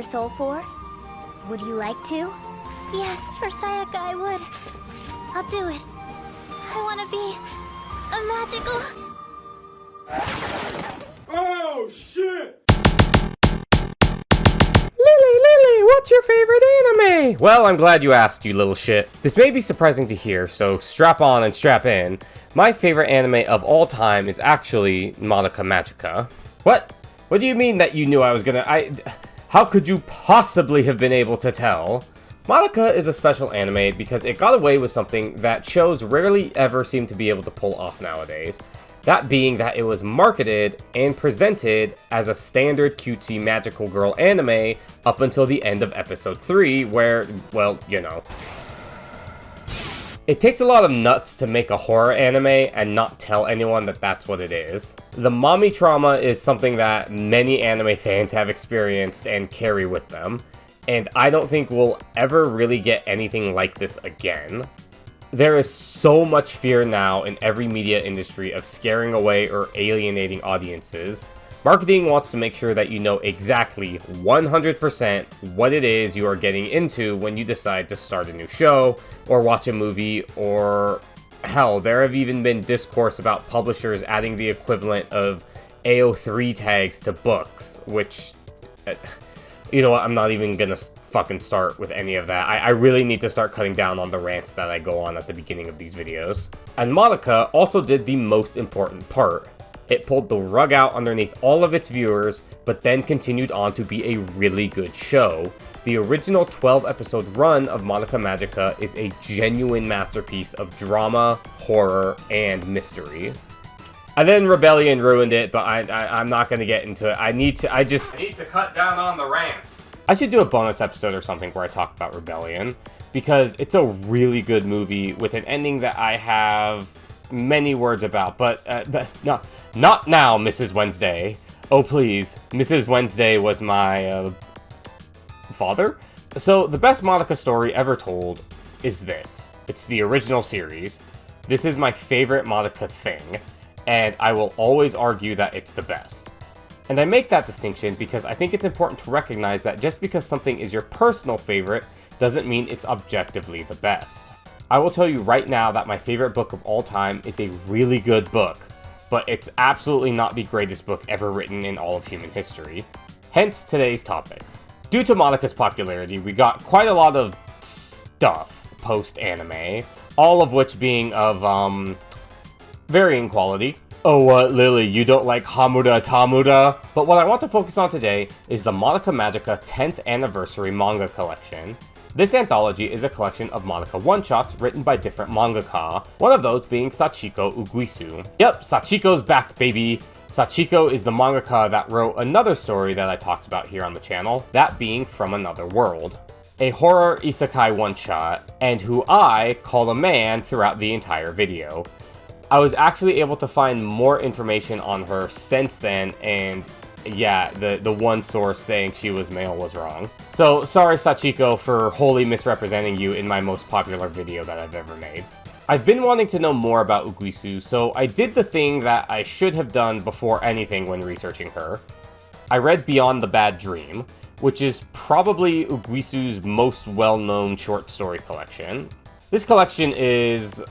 your soul for? Would you like to? Yes, for Sayaka I would. I'll do it. I want to be a magical... Oh, shit! Lily, what's your favorite anime? Well, I'm glad you asked, you little shit. This may be surprising to hear, so strap on and strap in. My favorite anime of all time is actually Madoka Magica. What? What do you mean that you knew I was gonna... How could you possibly have been able to tell? Madoka is a special anime because it got away with something that shows rarely ever seem to be able to pull off nowadays. That being that it was marketed and presented as a standard cutesy magical girl anime up until the end of episode 3 where, well, you know. It takes a lot of nuts to make a horror anime and not tell anyone that that's what it is. The mommy trauma is something that many anime fans have experienced and carry with them, and I don't think we'll ever really get anything like this again. There is so much fear now in every media industry of scaring away or alienating audiences. Marketing wants to make sure that you know exactly 100% what it is you are getting into when you decide to start a new show, or watch a movie, or hell, there have even been discourse about publishers adding the equivalent of AO3 tags to books, which, you know what, I'm not even gonna fucking start with any of that. I really need to start cutting down on the rants that I go on at the beginning of these videos. And Madoka also did the most important part. It pulled the rug out underneath all of its viewers, but then continued on to be a really good show. The original 12-episode run of Madoka Magica is a genuine masterpiece of drama, horror, and mystery. And then Rebellion ruined it, but I'm not going to get into it. I need to cut down on the rants. I should do a bonus episode or something where I talk about Rebellion, because it's a really good movie with an ending that I have many words about, but no, not now, Mrs. Wednesday. Oh please, Mrs. Wednesday was my father? So the best Madoka story ever told is this. It's the original series. This is my favorite Madoka thing, and I will always argue that it's the best. And I make that distinction because I think it's important to recognize that just because something is your personal favorite doesn't mean it's objectively the best. I will tell you right now that my favorite book of all time is a really good book, but it's absolutely not the greatest book ever written in all of human history. Hence today's topic. Due to Madoka's popularity, we got quite a lot of stuff post-anime, all of which being of, varying quality. Oh, what, Lily, you don't like Hamura Tamura? But what I want to focus on today is the Madoka Magica 10th Anniversary Manga Collection. This anthology is a collection of Madoka one-shots written by different mangaka, one of those being Sachiko Uguisu. Yep, Sachiko's back, baby! Sachiko is the mangaka that wrote another story that I talked about here on the channel, that being From Another World. A horror isekai one-shot, and who I call a man throughout the entire video. I was actually able to find more information on her since then, and yeah, the one source saying she was male was wrong. So, sorry Sachiko for wholly misrepresenting you in my most popular video that I've ever made. I've been wanting to know more about Uguisu, so I did the thing that I should have done before anything when researching her. I read Beyond the Bad Dream, which is probably Uguisu's most well-known short story collection. This collection is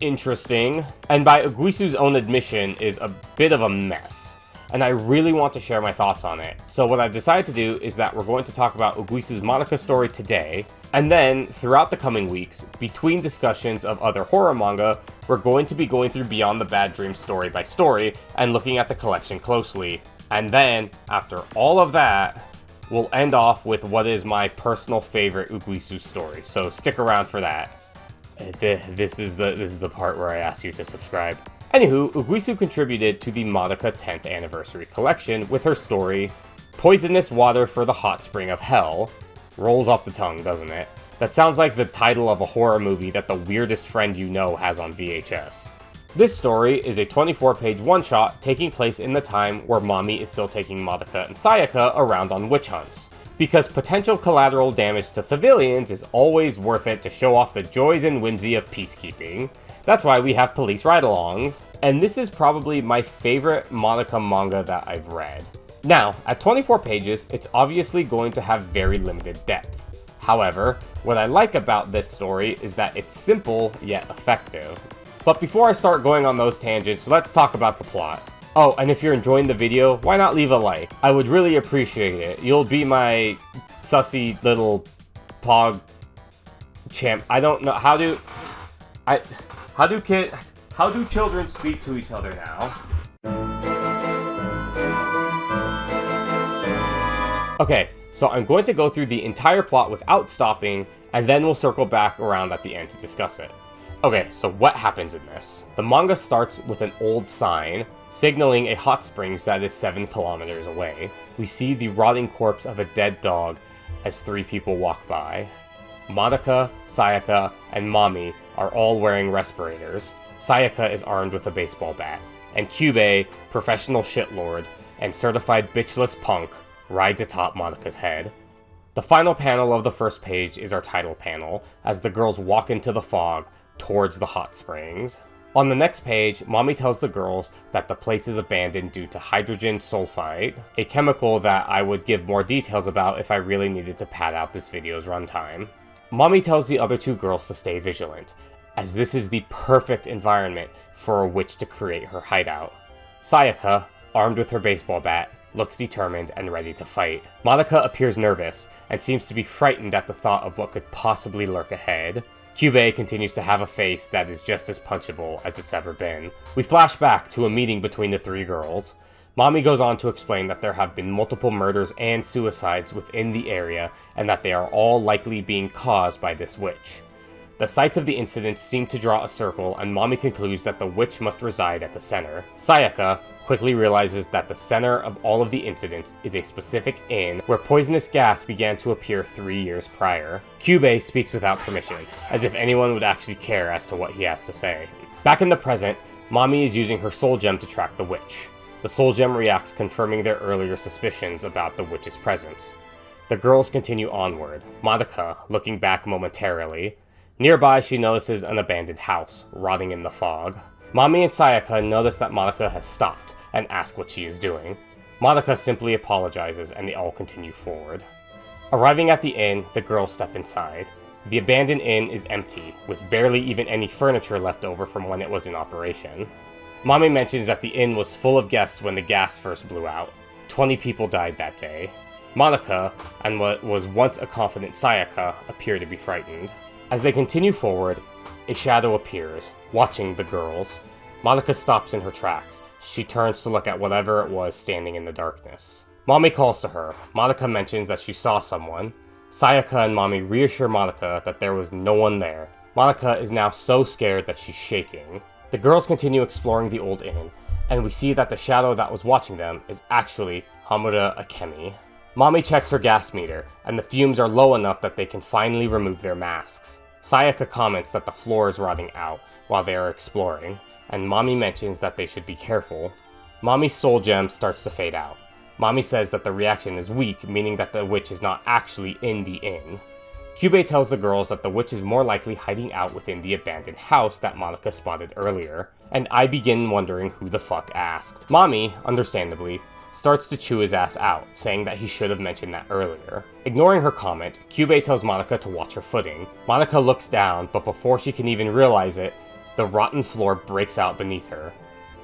interesting, and by Uguisu's own admission, is a bit of a mess. And I really want to share my thoughts on it. So what I've decided to do is that we're going to talk about Uguisu's Madoka story today, and then throughout the coming weeks, between discussions of other horror manga, we're going to be going through Beyond the Bad Dream story by story, and looking at the collection closely. And then, after all of that, we'll end off with what is my personal favorite Uguisu story, so stick around for that. This is the part where I ask you to subscribe. Anywho, Uguisu contributed to the Madoka 10th Anniversary Collection with her story, Poisonous Water for the Hot Spring of Hell. Rolls off the tongue, doesn't it? That sounds like the title of a horror movie that the weirdest friend you know has on VHS. This story is a 24-page one-shot taking place in the time where Mami is still taking Madoka and Sayaka around on witch hunts, because potential collateral damage to civilians is always worth it to show off the joys and whimsy of peacekeeping. That's why we have police ride-alongs, and this is probably my favorite Madoka manga that I've read. Now, at 24 pages, it's obviously going to have very limited depth. However, what I like about this story is that it's simple yet effective. But before I start going on those tangents, let's talk about the plot. Oh, and if you're enjoying the video, why not leave a like? I would really appreciate it. You'll be my sussy little pog champ. I don't know how do children speak to each other now? Okay, so I'm going to go through the entire plot without stopping, and then we'll circle back around at the end to discuss it. Okay, so what happens in this? The manga starts with an old sign signaling a hot springs that is 7 kilometers away. We see the rotting corpse of a dead dog as 3 people walk by. Madoka, Sayaka, and Mami are all wearing respirators. Sayaka is armed with a baseball bat, and Kyubei, professional shitlord and certified bitchless punk, rides atop Madoka's head. The final panel of the first page is our title panel, as the girls walk into the fog towards the hot springs. On the next page, Mami tells the girls that the place is abandoned due to hydrogen sulfide, a chemical that I would give more details about if I really needed to pad out this video's runtime. Mami tells the other 2 girls to stay vigilant, as this is the perfect environment for a witch to create her hideout. Sayaka, armed with her baseball bat, looks determined and ready to fight. Madoka appears nervous and seems to be frightened at the thought of what could possibly lurk ahead. Kyubei continues to have a face that is just as punchable as it's ever been. We flash back to a meeting between the 3 girls. Mami goes on to explain that there have been multiple murders and suicides within the area, and that they are all likely being caused by this witch. The sites of the incidents seem to draw a circle, and Mami concludes that the witch must reside at the center. Sayaka quickly realizes that the center of all of the incidents is a specific inn where poisonous gas began to appear 3 years prior. Kyubei speaks without permission, as if anyone would actually care as to what he has to say. Back in the present, Mami is using her soul gem to track the witch. The soul gem reacts, confirming their earlier suspicions about the witch's presence. The girls continue onward, Madoka looking back momentarily. Nearby, she notices an abandoned house, rotting in the fog. Mami and Sayaka notice that Madoka has stopped, and ask what she is doing. Madoka simply apologizes, and they all continue forward. Arriving at the inn, the girls step inside. The abandoned inn is empty, with barely even any furniture left over from when it was in operation. Mami mentions that the inn was full of guests when the gas first blew out. 20 people died that day. Madoka, and what was once a confident Sayaka, appear to be frightened. As they continue forward, a shadow appears, watching the girls. Madoka stops in her tracks. She turns to look at whatever it was standing in the darkness. Mami calls to her. Madoka mentions that she saw someone. Sayaka and Mami reassure Madoka that there was no one there. Madoka is now so scared that she's shaking. The girls continue exploring the old inn, and we see that the shadow that was watching them is actually Hamura Akemi. Mami checks her gas meter, and the fumes are low enough that they can finally remove their masks. Sayaka comments that the floor is rotting out while they are exploring, and Mami mentions that they should be careful. Mami's soul gem starts to fade out. Mami says that the reaction is weak, meaning that the witch is not actually in the inn. Kyubei tells the girls that the witch is more likely hiding out within the abandoned house that Madoka spotted earlier, and I begin wondering who the fuck asked. Mami, understandably, starts to chew his ass out, saying that he should have mentioned that earlier. Ignoring her comment, Kyubei tells Madoka to watch her footing. Madoka looks down, but before she can even realize it, the rotten floor breaks out beneath her.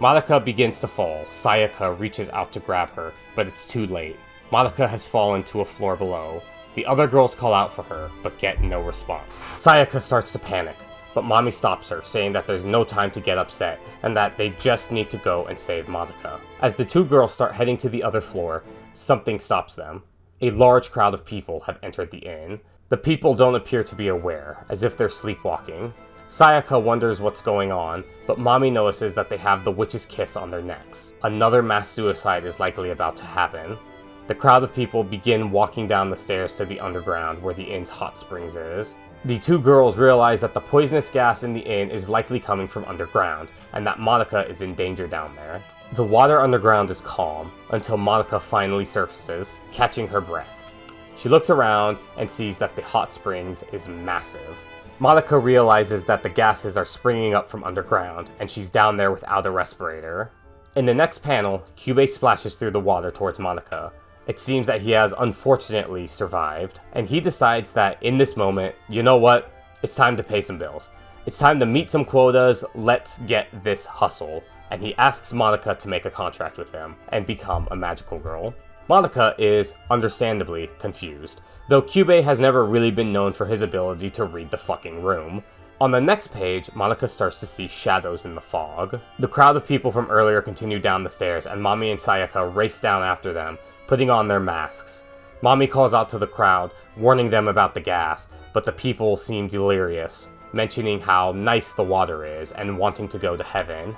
Madoka begins to fall. Sayaka reaches out to grab her, but it's too late. Madoka has fallen to a floor below. The other girls call out for her, but get no response. Sayaka starts to panic, but Mami stops her, saying that there's no time to get upset, and that they just need to go and save Madoka. As the 2 girls start heading to the other floor, something stops them. A large crowd of people have entered the inn. The people don't appear to be aware, as if they're sleepwalking. Sayaka wonders what's going on, but Mami notices that they have the witch's kiss on their necks. Another mass suicide is likely about to happen. The crowd of people begin walking down the stairs to the underground where the inn's hot springs is. The 2 girls realize that the poisonous gas in the inn is likely coming from underground, and that Madoka is in danger down there. The water underground is calm, until Madoka finally surfaces, catching her breath. She looks around and sees that the hot springs is massive. Madoka realizes that the gases are springing up from underground, and she's down there without a respirator. In the next panel, Kyubey splashes through the water towards Madoka. It seems that he has unfortunately survived, and he decides that in this moment, you know what? It's time to pay some bills. It's time to meet some quotas, let's get this hustle. And he asks Madoka to make a contract with him and become a magical girl. Madoka is understandably confused, though Kyubey has never really been known for his ability to read the fucking room. On the next page, Madoka starts to see shadows in the fog. The crowd of people from earlier continue down the stairs, and Mami and Sayaka race down after them, putting on their masks. Mami calls out to the crowd, warning them about the gas, but the people seem delirious, mentioning how nice the water is and wanting to go to heaven.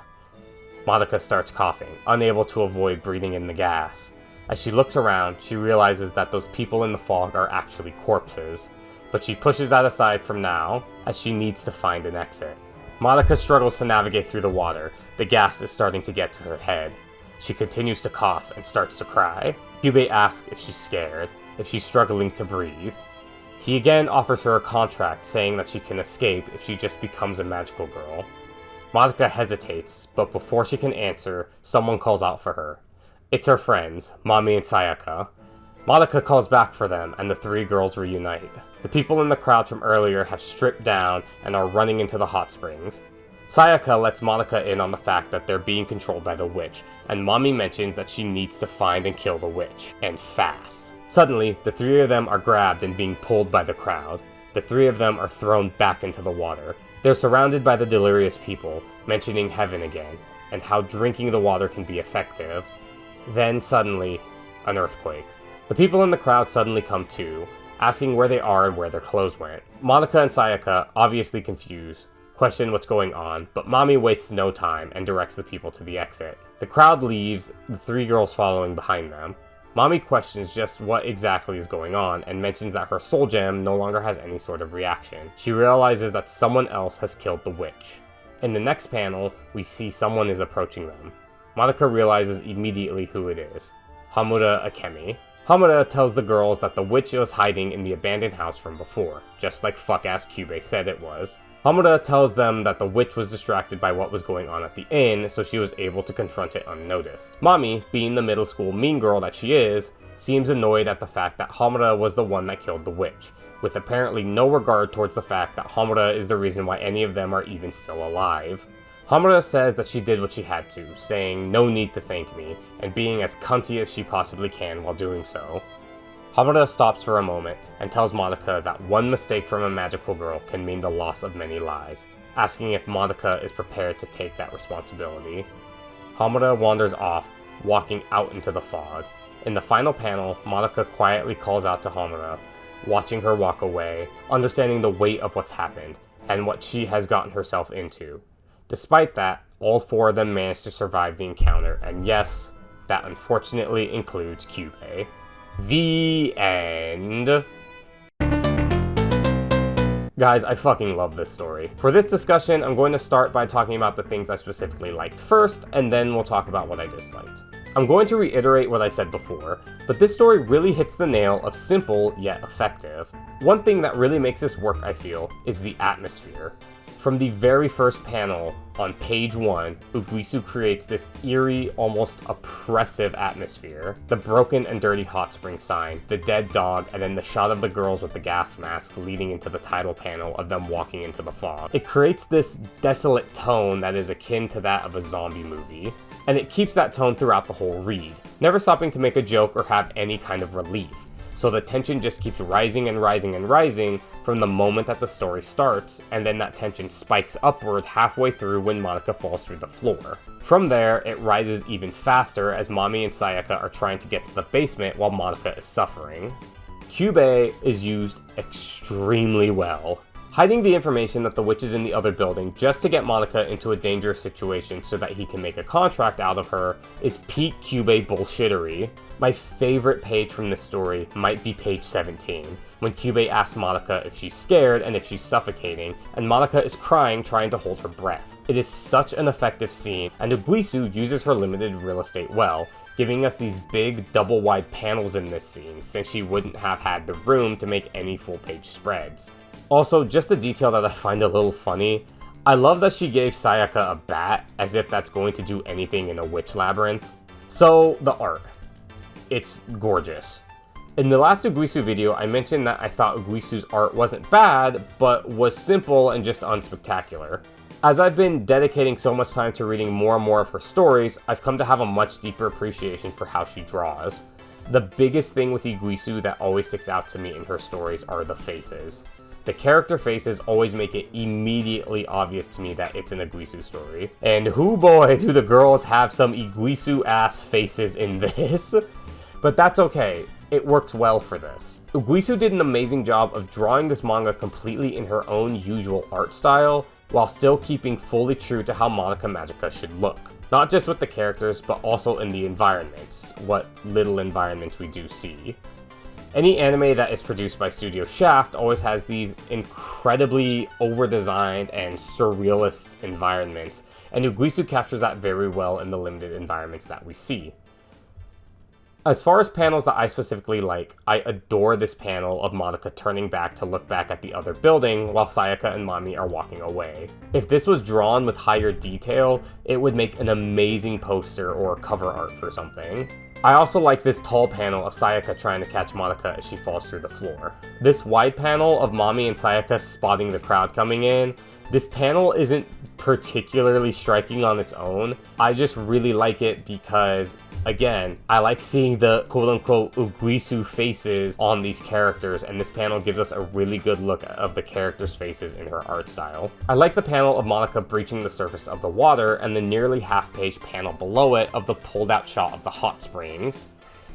Madoka starts coughing, unable to avoid breathing in the gas. As she looks around, she realizes that those people in the fog are actually corpses, but she pushes that aside from now, as she needs to find an exit. Madoka struggles to navigate through the water. The gas is starting to get to her head. She continues to cough and starts to cry. Kyubey asks if she's scared, if she's struggling to breathe. He again offers her a contract, saying that she can escape if she just becomes a magical girl. Madoka hesitates, but before she can answer, someone calls out for her. It's her friends, Mami and Sayaka. Madoka calls back for them, and the three girls reunite. The people in the crowd from earlier have stripped down and are running into the hot springs. Sayaka lets Madoka in on the fact that they're being controlled by the witch, and Mami mentions that she needs to find and kill the witch, and fast. Suddenly, the three of them are grabbed and being pulled by the crowd. The three of them are thrown back into the water. They're surrounded by the delirious people, mentioning heaven again, and how drinking the water can be effective. Then, suddenly, an earthquake. The people in the crowd suddenly come to, asking where they are and where their clothes went. Madoka and Sayaka, obviously confused, question what's going on, but Mami wastes no time and directs the people to the exit. The crowd leaves, the three girls following behind them. Mami questions just what exactly is going on and mentions that her soul gem no longer has any sort of reaction. She realizes that someone else has killed the witch. In the next panel, we see someone is approaching them. Madoka realizes immediately who it is. Hamura Akemi. Hamura tells the girls that the witch was hiding in the abandoned house from before, just like fuck-ass Kyubey said it was. Hamura tells them that the witch was distracted by what was going on at the inn, so she was able to confront it unnoticed. Mami, being the middle school mean girl that she is, seems annoyed at the fact that Hamura was the one that killed the witch, with apparently no regard towards the fact that Hamura is the reason why any of them are even still alive. Hamura says that she did what she had to, saying no need to thank me, and being as cunty as she possibly can while doing so. Hamura stops for a moment and tells Madoka that one mistake from a magical girl can mean the loss of many lives, asking if Madoka is prepared to take that responsibility. Hamura wanders off, walking out into the fog. In the final panel, Madoka quietly calls out to Hamura, watching her walk away, understanding the weight of what's happened, and what she has gotten herself into. Despite that, all four of them manage to survive the encounter, and yes, that unfortunately includes Kyubey. The end. Guys, I fucking love this story. For this discussion, I'm going to start by talking about the things I specifically liked first, and then we'll talk about what I disliked. I'm going to reiterate what I said before, but this story really hits the nail of simple yet effective. One thing that really makes this work, I feel, is the atmosphere. From the very first panel, on page 1, Uguisu creates this eerie, almost oppressive atmosphere. The broken and dirty hot spring sign, the dead dog, and then the shot of the girls with the gas masks leading into the title panel of them walking into the fog. It creates this desolate tone that is akin to that of a zombie movie, and it keeps that tone throughout the whole read, never stopping to make a joke or have any kind of relief. So the tension just keeps rising and rising and rising from the moment that the story starts, and then that tension spikes upward halfway through when Madoka falls through the floor. From there, it rises even faster as Mami and Sayaka are trying to get to the basement while Madoka is suffering. Kyubey is used extremely well, hiding the information that the witch is in the other building just to get Madoka into a dangerous situation so that he can make a contract out of her is peak Kyubey bullshittery. My favorite page from this story might be page 17, when Kyubey asks Madoka if she's scared and if she's suffocating, and Madoka is crying trying to hold her breath. It is such an effective scene, and Uguisu uses her limited real estate well, giving us these big double-wide panels in this scene, since she wouldn't have had the room to make any full-page spreads. Also, just a detail that I find a little funny, I love that she gave Sayaka a bat, as if that's going to do anything in a witch labyrinth. So, the art. It's gorgeous. In the last Uguisu video, I mentioned that I thought Uguisu's art wasn't bad, but was simple and just unspectacular. As I've been dedicating so much time to reading more and more of her stories, I've come to have a much deeper appreciation for how she draws. The biggest thing with Uguisu that always sticks out to me in her stories are the faces. The character faces always make it immediately obvious to me that it's an Uguisu story. And hoo boy, do the girls have some Uguisu-ass faces in this. But that's okay, it works well for this. Uguisu did an amazing job of drawing this manga completely in her own usual art style, while still keeping fully true to how Madoka Magica should look. Not just with the characters, but also in the environments, what little environments we do see. Any anime that is produced by Studio Shaft always has these incredibly over-designed and surrealist environments, and Uguisu captures that very well in the limited environments that we see. As far as panels that I specifically like, I adore this panel of Madoka turning back to look back at the other building while Sayaka and Mami are walking away. If this was drawn with higher detail, it would make an amazing poster or cover art for something. I also like this tall panel of Sayaka trying to catch Madoka as she falls through the floor. This wide panel of Mami and Sayaka spotting the crowd coming in, this panel isn't particularly striking on its own. I just really like it because, again, I like seeing the quote-unquote Uguisu faces on these characters, and this panel gives us a really good look of the characters' faces in her art style. I like the panel of Madoka breaching the surface of the water, and the nearly half-page panel below it of the pulled-out shot of the hot springs.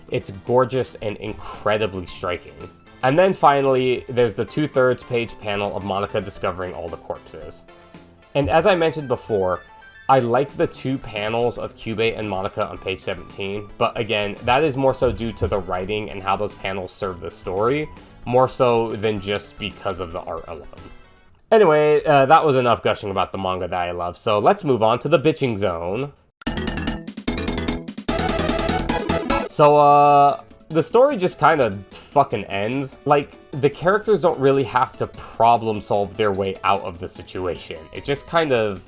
It's gorgeous and incredibly striking. And then finally, there's the 2/3 page panel of Madoka discovering all the corpses. And as I mentioned before, I like the two panels of Kyubey and Madoka on page 17, but again, that is more so due to the writing and how those panels serve the story, more so than just because of the art alone. Anyway, that was enough gushing about the manga that I love, so let's move on to the bitching zone. So, the story just kind of fucking ends. Like, the characters don't really have to problem solve their way out of the situation. It just kind of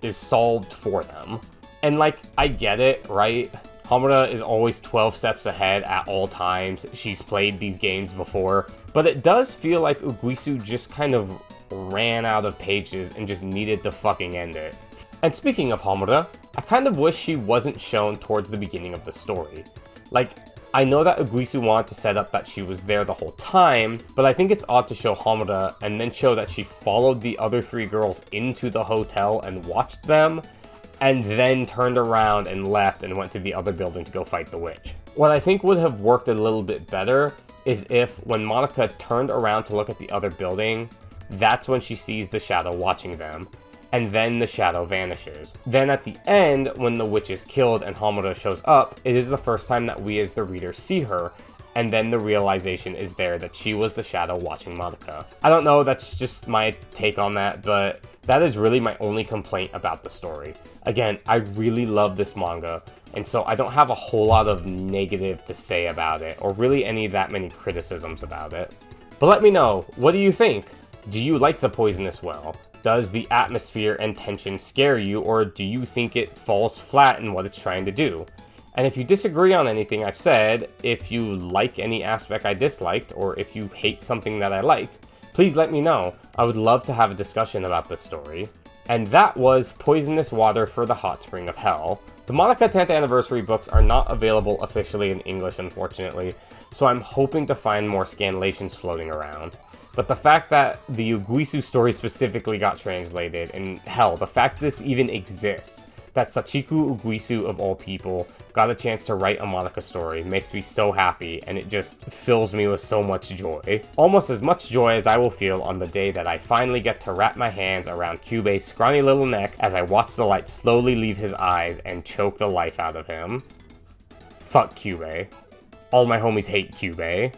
is solved for them. And like, I get it, right? Hamura is always 12 steps ahead at all times. She's played these games before. But it does feel like Uguisu just kind of ran out of pages and just needed to fucking end it. And speaking of Hamura, I kind of wish she wasn't shown towards the beginning of the story. Like, I know that Uguisu wanted to set up that she was there the whole time, but I think it's odd to show Hamura and then show that she followed the other three girls into the hotel and watched them, and then turned around and left and went to the other building to go fight the witch. What I think would have worked a little bit better is if, when Madoka turned around to look at the other building, that's when she sees the shadow watching them, and then the shadow vanishes. Then at the end, when the witch is killed and Hamura shows up, it is the first time that we as the reader see her, and then the realization is there that she was the shadow watching Madoka. I don't know, that's just my take on that, but that is really my only complaint about the story. Again, I really love this manga, and so I don't have a whole lot of negative to say about it, or really any that many criticisms about it. But let me know, what do you think? Do you like the poisonous well? Does the atmosphere and tension scare you, or do you think it falls flat in what it's trying to do? And if you disagree on anything I've said, if you like any aspect I disliked, or if you hate something that I liked, please let me know. I would love to have a discussion about this story. And that was Poisonous Water for the Hot Spring of Hell. The Madoka 10th Anniversary books are not available officially in English, unfortunately, so I'm hoping to find more scanlations floating around. But the fact that the Uguisu story specifically got translated, and hell, the fact this even exists, that Sachiku Uguisu of all people got a chance to write a Madoka story makes me so happy, and it just fills me with so much joy. Almost as much joy as I will feel on the day that I finally get to wrap my hands around Kyubey's scrawny little neck as I watch the light slowly leave his eyes and choke the life out of him. Fuck Kyubey. All my homies hate Kyubey.